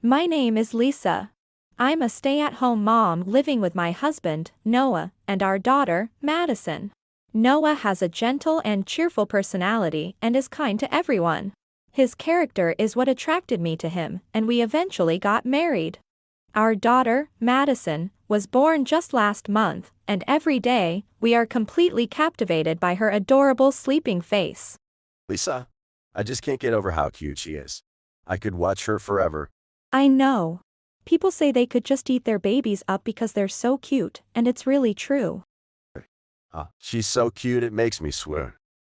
My name is Lisa. I'm a stay-at-home mom living with my husband, Noah, and our daughter, Madison. Noah has a gentle and cheerful personality and is kind to everyone. His character is what attracted me to him, and we eventually got married. Our daughter, Madison, was born just last month, and every day, we are completely captivated by her adorable sleeping face. Lisa, I just can't get over how cute she is. I could watch her forever. I know. People say they could just eat their babies up because they're so cute, and it's really true. She's so cute it makes me swoon.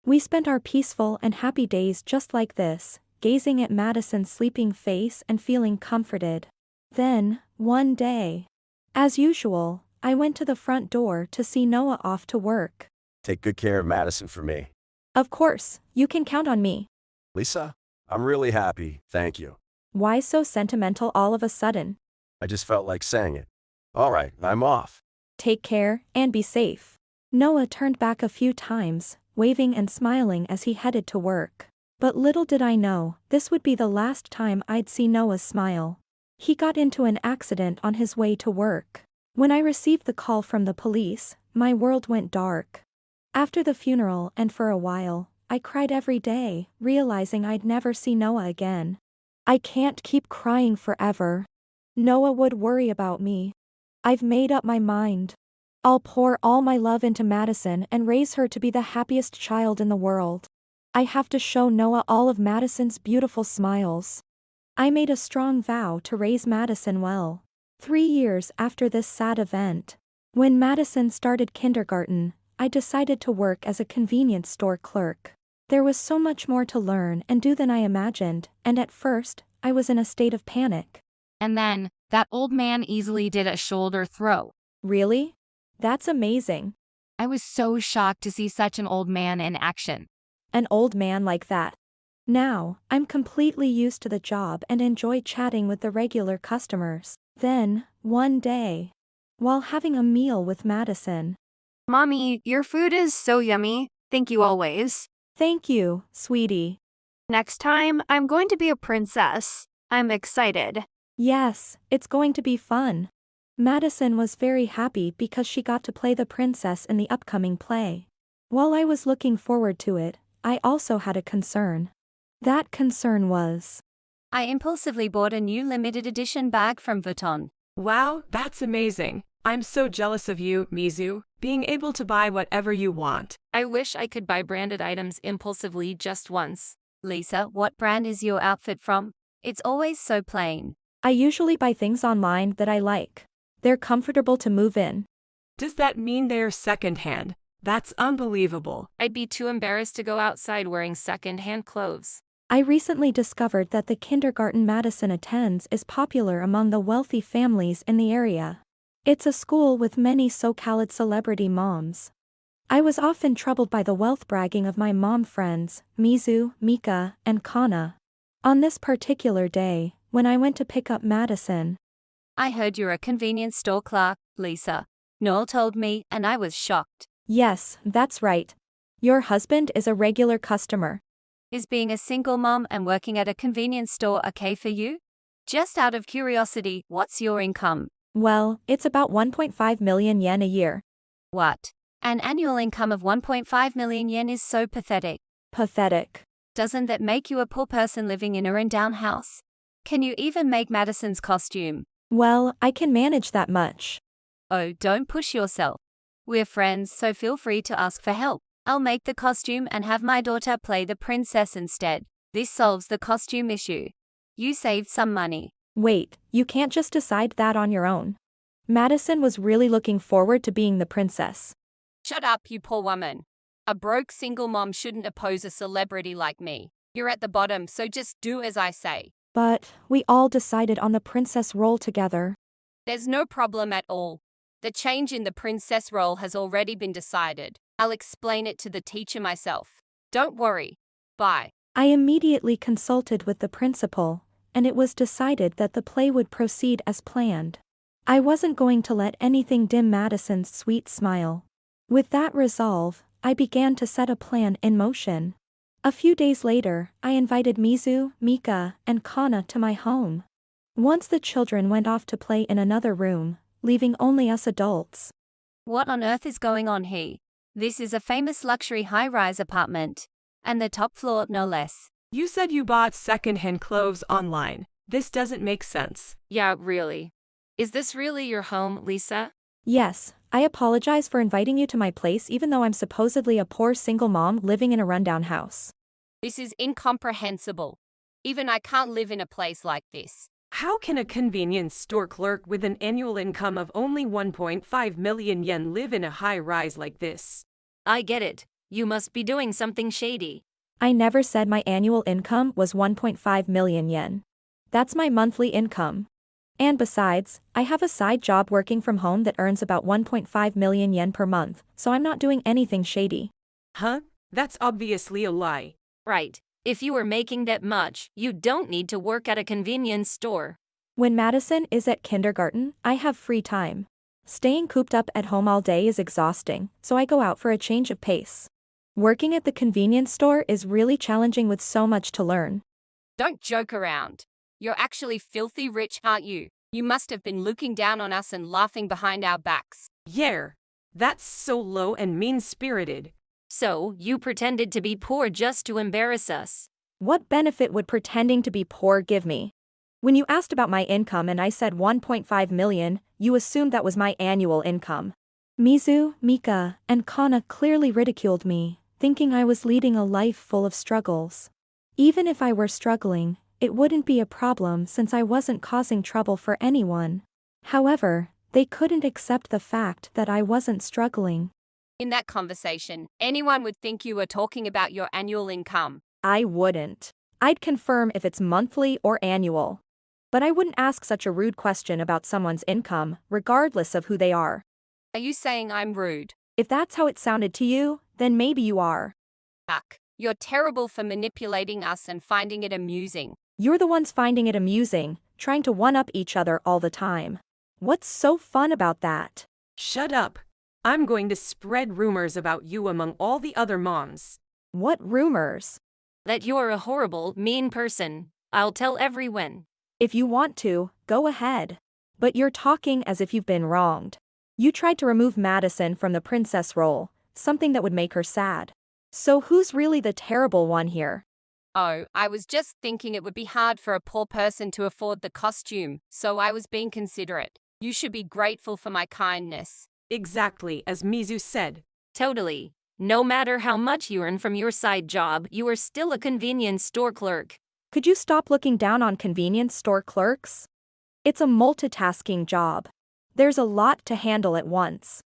We spent our peaceful and happy days just like this, gazing at Madison's sleeping face and feeling comforted. Then, one day, as usual, I went to the front door to see Noah off to work. Take good care of Madison for me. Of course, you can count on me. Lisa, I'm really happy, thank you. Why so sentimental all of a sudden? I just felt like saying it. All right, I'm off. Take care, and be safe. Noah turned back a few times, waving and smiling as he headed to work. But little did I know, this would be the last time I'd see Noah smile. He got into an accident on his way to work. When I received the call from the police, my world went dark. After the funeral and for a while, I cried every day, realizing I'd never see Noah again. I can't keep crying forever. Noah would worry about me. I've made up my mind. I'll pour all my love into Madison and raise her to be the happiest child in the world. I have to show Noah all of Madison's beautiful smiles. I made a strong vow to raise Madison well. 3 years after this sad event, when Madison started kindergarten, I decided to work as a convenience store clerk. There was so much more to learn and do than I imagined, and at first, I was in a state of panic. And then, that old man easily did a shoulder throw. Really? That's amazing. I was so shocked to see such an old man in action. An old man like that. Now, I'm completely used to the job and enjoy chatting with the regular customers. Then, one day, while having a meal with Madison. Mommy, your food is so yummy. Thank you always. Thank you, sweetie. Next time, I'm going to be a princess. I'm excited. Yes, it's going to be fun. Madison was very happy because she got to play the princess in the upcoming play. While I was looking forward to it, I also had a concern. That concern was, I impulsively bought a new limited edition bag from Vuitton. Wow, that's amazing. I'm so jealous of you, Mizu, being able to buy whatever you want. I wish I could buy branded items impulsively just once. Lisa, what brand is your outfit from? It's always so plain. I usually buy things online that I like. They're comfortable to move in. Does that mean they're secondhand? That's unbelievable. I'd be too embarrassed to go outside wearing second-hand clothes. I recently discovered that the kindergarten Madison attends is popular among the wealthy families in the area. It's a school with many so-called celebrity moms. I was often troubled by the wealth bragging of my mom friends, Mizu, Mika, and Kana. On this particular day, when I went to pick up Madison, I heard you're a convenience store clerk, Lisa. Noel told me, and I was shocked. Yes, that's right. Your husband is a regular customer. Is being a single mom and working at a convenience store okay for you? Just out of curiosity, what's your income? Well, it's about 1.5 million yen a year. What? An annual income of 1.5 million yen is so pathetic. Pathetic. Doesn't that make you a poor person living in a rundown house? Can you even make Madison's costume? Well, I can manage that much. Oh, don't push yourself. We're friends, so feel free to ask for help. I'll make the costume and have my daughter play the princess instead. This solves the costume issue. You saved some money. Wait, you can't just decide that on your own. Madison was really looking forward to being the princess. Shut up, you poor woman. A broke single mom shouldn't oppose a celebrity like me. You're at the bottom, so just do as I say. But we all decided on the princess role together. There's no problem at all. The change in the princess role has already been decided. I'll explain it to the teacher myself. Don't worry. Bye. I immediately consulted with the principal, and it was decided that the play would proceed as planned. I wasn't going to let anything dim Madison's sweet smile. With that resolve, I began to set a plan in motion. A few days later, I invited Mizu, Mika, and Kana to my home. Once the children went off to play in another room, leaving only us adults. What on earth is going on here? This is a famous luxury high-rise apartment. And the top floor, no less. You said you bought second-hand clothes online. This doesn't make sense. Yeah, really. Is this really your home, Lisa? Yes, I apologize for inviting you to my place even though I'm supposedly a poor single mom living in a rundown house. This is incomprehensible. Even I can't live in a place like this. How can a convenience store clerk with an annual income of only 1.5 million yen live in a high-rise like this? I get it. You must be doing something shady. I never said my annual income was 1.5 million yen. That's my monthly income. And besides, I have a side job working from home that earns about 1.5 million yen per month, so I'm not doing anything shady. Huh? That's obviously a lie. Right. If you were making that much, you don't need to work at a convenience store. When Madison is at kindergarten, I have free time. Staying cooped up at home all day is exhausting, so I go out for a change of pace. Working at the convenience store is really challenging with so much to learn. Don't joke around. You're actually filthy rich, aren't you? You must have been looking down on us and laughing behind our backs. Yeah. That's so low and mean-spirited. So, you pretended to be poor just to embarrass us. What benefit would pretending to be poor give me? When you asked about my income and I said 1.5 million, you assumed that was my annual income. Mizu, Mika, and Kana clearly ridiculed me, thinking I was leading a life full of struggles. Even if I were struggling, it wouldn't be a problem since I wasn't causing trouble for anyone. However, they couldn't accept the fact that I wasn't struggling. In that conversation, anyone would think you were talking about your annual income. I wouldn't. I'd confirm if it's monthly or annual. But I wouldn't ask such a rude question about someone's income, regardless of who they are. Are you saying I'm rude? If that's how it sounded to you, then maybe you are. Ugh. You're terrible for manipulating us and finding it amusing. You're the ones finding it amusing, trying to one-up each other all the time. What's so fun about that? Shut up. I'm going to spread rumors about you among all the other moms. What rumors? That you're a horrible, mean person. I'll tell everyone. If you want to, go ahead. But you're talking as if you've been wronged. You tried to remove Madison from the princess role, something that would make her sad. So who's really the terrible one here? Oh, I was just thinking it would be hard for a poor person to afford the costume, so I was being considerate. You should be grateful for my kindness. Exactly as Mizu said. Totally. No matter how much you earn from your side job, you are still a convenience store clerk. Could you stop looking down on convenience store clerks? It's a multitasking job. There's a lot to handle at once.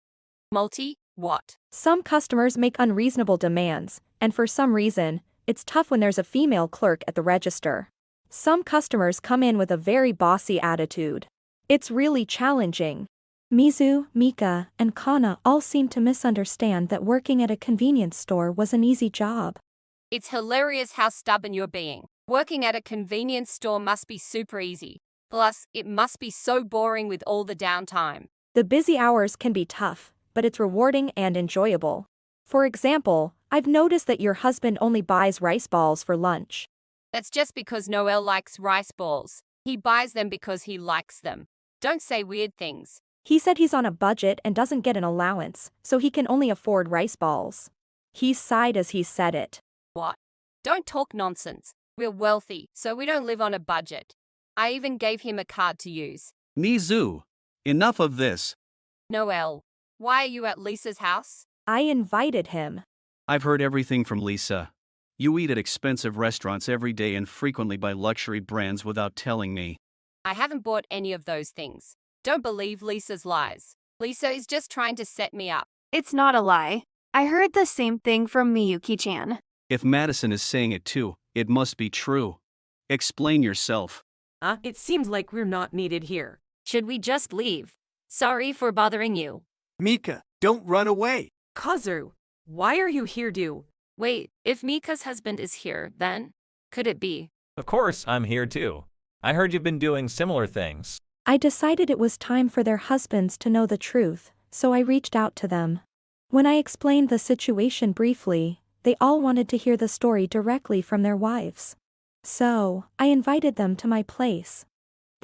What? Some customers make unreasonable demands, and for some reason, it's tough when there's a female clerk at the register. Some customers come in with a very bossy attitude. It's really challenging. Mizu, Mika, and Kana all seem to misunderstand that working at a convenience store was an easy job. It's hilarious how stubborn you're being. Working at a convenience store must be super easy. Plus, it must be so boring with all the downtime. The busy hours can be tough, but it's rewarding and enjoyable. For example, I've noticed that your husband only buys rice balls for lunch. That's just because Noel likes rice balls. He buys them because he likes them. Don't say weird things. He said he's on a budget and doesn't get an allowance, so he can only afford rice balls. He sighed as he said it. What? Don't talk nonsense. We're wealthy, so we don't live on a budget. I even gave him a card to use. Mizu, enough of this. Noel, why are you at Lisa's house? I invited him. I've heard everything from Lisa. You eat at expensive restaurants every day and frequently buy luxury brands without telling me. I haven't bought any of those things. Don't believe Lisa's lies. Lisa is just trying to set me up. It's not a lie. I heard the same thing from Miyuki-chan. If Madison is saying it too, it must be true. Explain yourself. It seems like we're not needed here. Should we just leave? Sorry for bothering you. Mika, don't run away. Kazu, why are you here, Wait, if Mika's husband is here, then? Could it be? Of course, I'm here too. I heard you've been doing similar things. I decided it was time for their husbands to know the truth, so I reached out to them. When I explained the situation briefly, they all wanted to hear the story directly from their wives. So, I invited them to my place.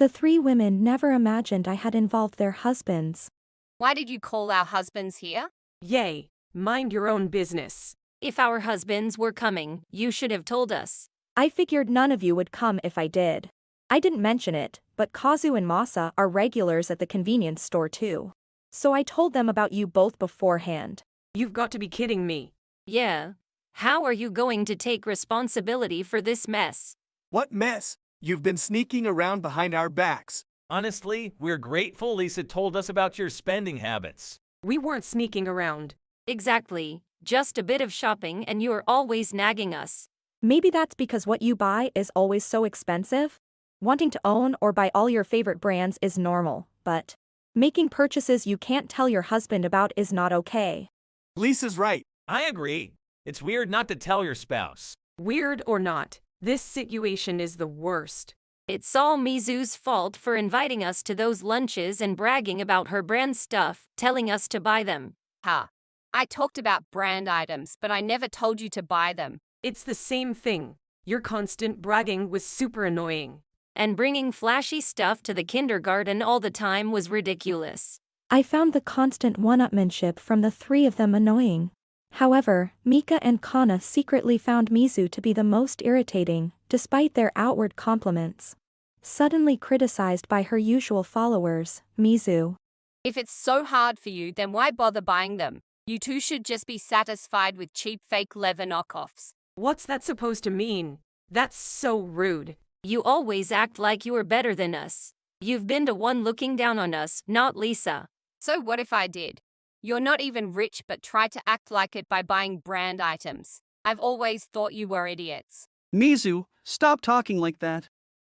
The three women never imagined I had involved their husbands. Why did you call our husbands here? Yay, mind your own business. If our husbands were coming, you should have told us. I figured none of you would come if I did. I didn't mention it, but Kazu and Masa are regulars at the convenience store too. So I told them about you both beforehand. You've got to be kidding me. Yeah. How are you going to take responsibility for this mess? What mess? You've been sneaking around behind our backs. Honestly, we're grateful Lisa told us about your spending habits. We weren't sneaking around. Exactly. Just a bit of shopping and you're always nagging us. Maybe that's because what you buy is always so expensive? Wanting to own or buy all your favorite brands is normal, but making purchases you can't tell your husband about is not okay. Lisa's right. I agree. It's weird not to tell your spouse. Weird or not, this situation is the worst. It's all Mizu's fault for inviting us to those lunches and bragging about her brand stuff, telling us to buy them. Ha. I talked about brand items, but I never told you to buy them. It's the same thing. Your constant bragging was super annoying. And bringing flashy stuff to the kindergarten all the time was ridiculous. I found the constant one-upmanship from the three of them annoying. However, Mika and Kana secretly found Mizu to be the most irritating, despite their outward compliments. Suddenly criticized by her usual followers, Mizu. If it's so hard for you, then why bother buying them? You two should just be satisfied with cheap fake leather knockoffs. What's that supposed to mean? That's so rude. You always act like you are better than us. You've been the one looking down on us, not Lisa. So what if I did? You're not even rich but try to act like it by buying brand items. I've always thought you were idiots. Mizu, stop talking like that.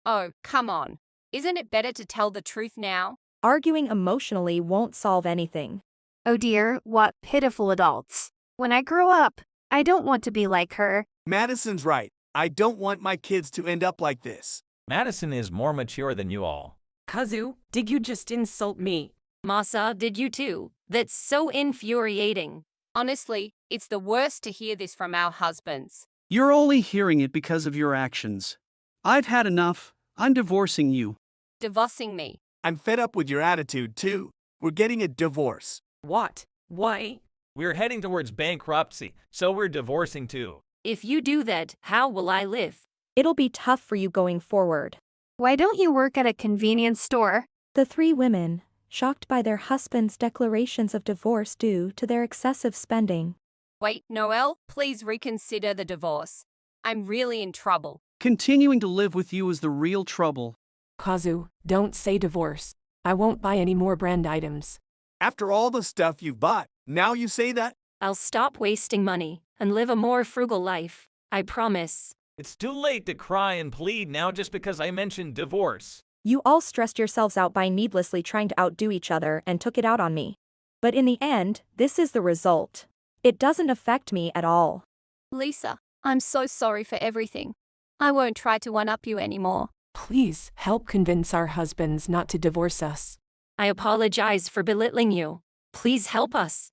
Oh, come on. Isn't it better to tell the truth now? Arguing emotionally won't solve anything. Oh dear, what pitiful adults. When I grow up, I don't want to be like her. Madison's right. I don't want my kids to end up like this. Madison is more mature than you all. Kazu, did you just insult me? Masa, did you too? That's so infuriating. Honestly, it's the worst to hear this from our husbands. You're only hearing it because of your actions. I've had enough. I'm divorcing you. Divorcing me. I'm fed up with your attitude, too. We're getting a divorce. What? Why? We're heading towards bankruptcy, so we're divorcing too. If you do that, how will I live? It'll be tough for you going forward. Why don't you work at a convenience store? The three women, shocked by their husbands' declarations of divorce due to their excessive spending. Wait, Noelle, please reconsider the divorce. I'm really in trouble. Continuing to live with you is the real trouble. Kazu, don't say divorce. I won't buy any more brand items. After all the stuff you've bought, now you say that? I'll stop wasting money and live a more frugal life. I promise. It's too late to cry and plead now just because I mentioned divorce. You all stressed yourselves out by needlessly trying to outdo each other and took it out on me. But in the end, this is the result. It doesn't affect me at all. Lisa, I'm so sorry for everything. I won't try to one-up you anymore. Please help convince our husbands not to divorce us. I apologize for belittling you. Please help us.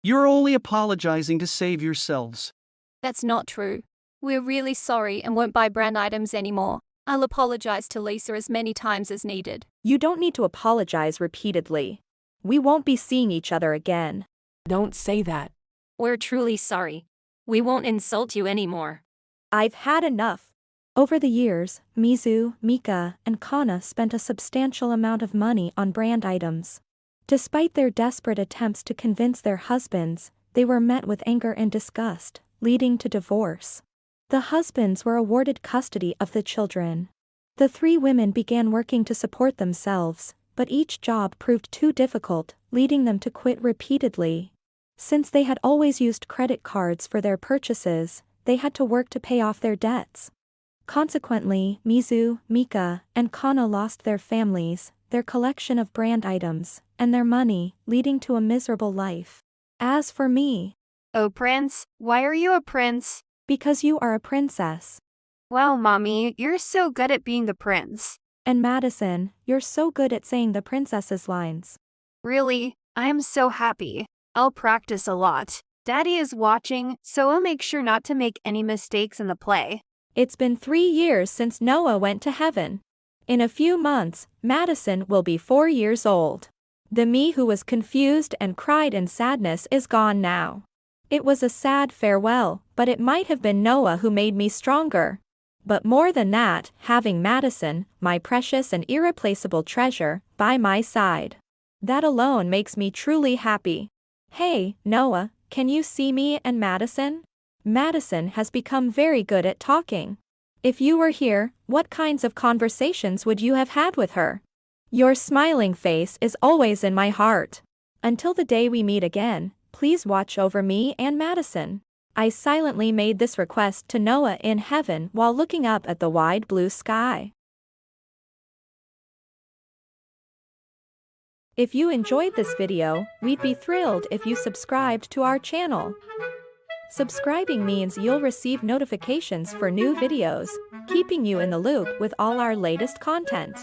You're only apologizing to save yourselves. That's not true. We're really sorry and won't buy brand items anymore. I'll apologize to Lisa as many times as needed. You don't need to apologize repeatedly. We won't be seeing each other again. Don't say that. We're truly sorry. We won't insult you anymore. I've had enough. Over the years, Mizu, Mika, and Kana spent a substantial amount of money on brand items. Despite their desperate attempts to convince their husbands, they were met with anger and disgust, leading to divorce. The husbands were awarded custody of the children. The three women began working to support themselves, but each job proved too difficult, leading them to quit repeatedly. Since they had always used credit cards for their purchases, they had to work to pay off their debts. Consequently, Mizu, Mika, and Kana lost their families, their collection of brand items, and their money, leading to a miserable life. As for me, Oh prince, why are you a prince? because you are a princess. Wow, mommy, you're so good at being the prince. And Madison, you're so good at saying the princess's lines. Really, I am so happy. I'll practice a lot. Daddy is watching, so I'll make sure not to make any mistakes in the play. It's been 3 years since Noah went to heaven. In a few months, Madison will be 4 years old. The me who was confused and cried in sadness is gone now. It was a sad farewell, but it might have been Noah who made me stronger. But more than that, having Madison, my precious and irreplaceable treasure, by my side. That alone makes me truly happy. Hey, Noah, can you see me and Madison? Madison has become very good at talking. If you were here, what kinds of conversations would you have had with her? Your smiling face is always in my heart. Until the day we meet again, please watch over me and Madison. I silently made this request to Noah in heaven while looking up at the wide blue sky. If you enjoyed this video, we'd be thrilled if you subscribed to our channel. Subscribing means you'll receive notifications for new videos, keeping you in the loop with all our latest content.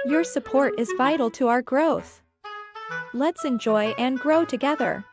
Your support is vital to our growth. Let's enjoy and grow together.